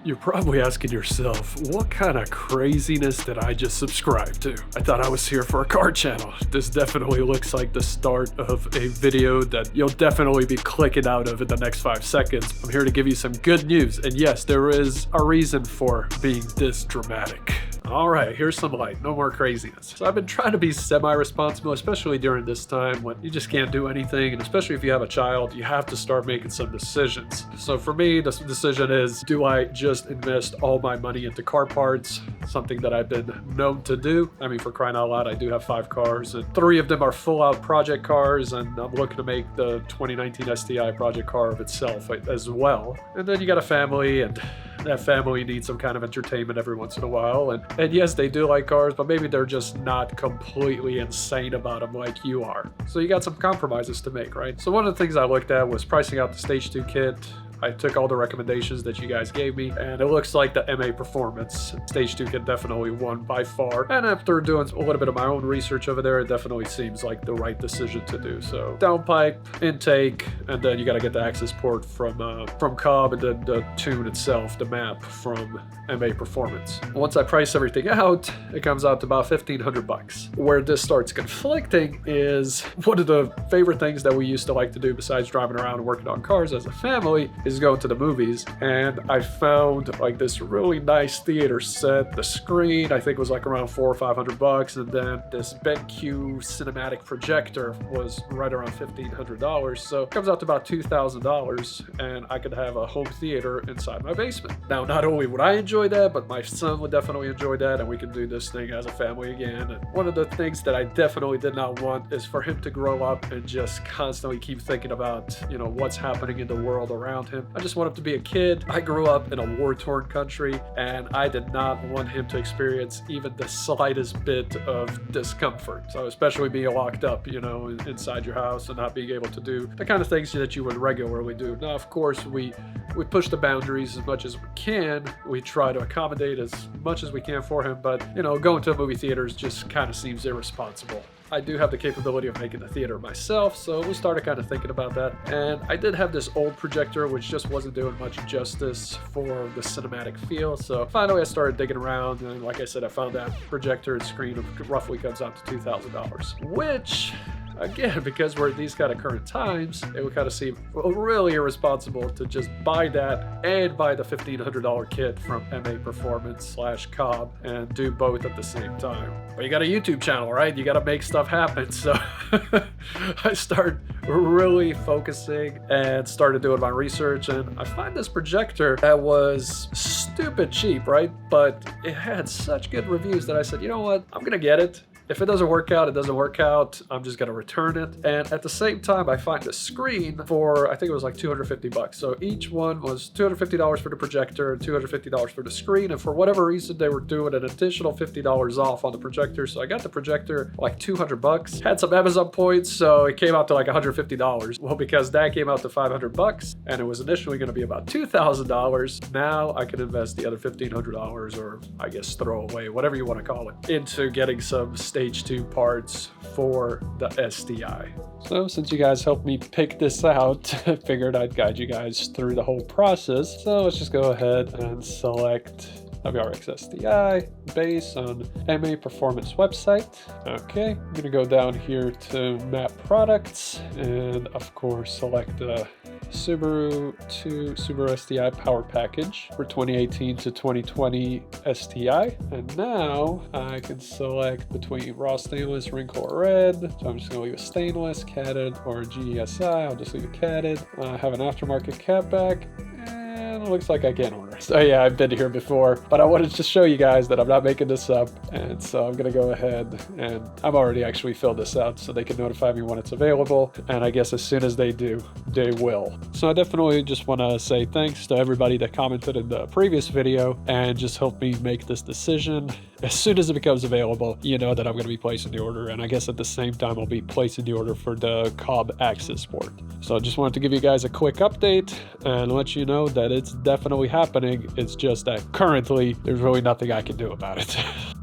You're probably asking yourself, what kind of craziness did I just subscribe to? I thought I was here for a car channel. This definitely looks like the start of a video that you'll definitely be clicking out of in the next 5 seconds. I'm here to give you some good news, and yes, there is a reason for being this dramatic. All right, here's some light, no more craziness. So I've been trying to be semi-responsible, especially during this time when you just can't do anything, and especially if you have a child, you have to start making some decisions. So for me, the decision is, do I just invest all my money into car parts? Something that I've been known to do. I mean, for crying out loud, I do have 5 cars, and 3 of them are full-out project cars, and I'm looking to make the 2019 STi project car of itself as well. And then you got a family, and that family needs some kind of entertainment every once in a while. And yes, they do like cars, but maybe they're just not completely insane about them like you are. So you got some compromises to make, right? So one of the things I looked at was pricing out the Stage 2 kit. I took all the recommendations that you guys gave me, and it looks like the MAPerformance Stage 2 kit definitely won by far. And after doing a little bit of my own research over there, it definitely seems like the right decision to do. So downpipe, intake, and then you got to get the Accessport from Cobb, and then the tune itself, the MAP from MAPerformance. Once I price everything out, it comes out to about $1,500. Where this starts conflicting is one of the favorite things that we used to like to do besides driving around and working on cars as a family is going to the movies, and I found like this really nice theater set. The screen I think was like around $400 or $500, and then this BenQ cinematic projector was right around $1,500. So it comes out to about $2,000, and I could have a home theater inside my basement. Now, not only would I enjoy that, but my son would definitely enjoy that, and we can do this thing as a family again. And one of the things that I definitely did not want is for him to grow up and just constantly keep thinking about, you know, what's happening in the world around him. I just want him to be a kid. I grew up in a war-torn country, and I did not want him to experience even the slightest bit of discomfort. So especially being locked up, you know, inside your house and not being able to do the kind of things that you would regularly do. Now, of course, we push the boundaries as much as we can. We try to accommodate as much as we can for him, but, you know, going to movie theaters just kind of seems irresponsible. I do have the capability of making the theater myself, so we started kind of thinking about that. And I did have this old projector, which just wasn't doing much justice for the cinematic feel. So finally I started digging around, and like I said, I found that projector and screen roughly comes out to $2,000, which, again, because we're at these kind of current times, it would kind of seem really irresponsible to just buy that and buy the $1,500 kit from MAPerformance/Cobb and do both at the same time. But you got a YouTube channel, right? You got to make stuff happen. So I started really focusing and started doing my research, and I find this projector that was stupid cheap, right? But it had such good reviews that I said, you know what? I'm going to get it. If it doesn't work out, it doesn't work out. I'm just going to return it. And at the same time, I find the screen for, I think it was like $250. So each one was $250 for the projector and $250 for the screen. And for whatever reason, they were doing an additional $50 off on the projector. So I got the projector like $200. Had some Amazon points, so it came out to like $150. Well, because that came out to $500 and it was initially going to be about $2,000, now I can invest the other $1,500, or I guess throw away, whatever you want to call it, into getting some Stage 2 parts for the STi. So since you guys helped me pick this out, I figured I'd guide you guys through the whole process. So let's just go ahead and select WRX STi base on MAPerformance website. Okay, I'm gonna go down here to map products and of course select the Subaru STi power package for 2018 to 2020 STi. And now I can select between raw stainless, wrinkle, or red. So I'm just gonna leave a stainless, catted, or GSI. I'll just leave it catted. I have an aftermarket catback. It looks like I can't order. So yeah, I've been here before, but I wanted to show you guys that I'm not making this up. And so I'm gonna go ahead, and I've already actually filled this out so they can notify me when it's available. And I guess as soon as they do, they will. So I definitely just wanna say thanks to everybody that commented in the previous video and just helped me make this decision. As soon as it becomes available, you know that I'm gonna be placing the order. And I guess at the same time, I'll be placing the order for the Cobb Accessport. So I just wanted to give you guys a quick update and let you know that it's definitely happening. It's just that currently there's really nothing I can do about it.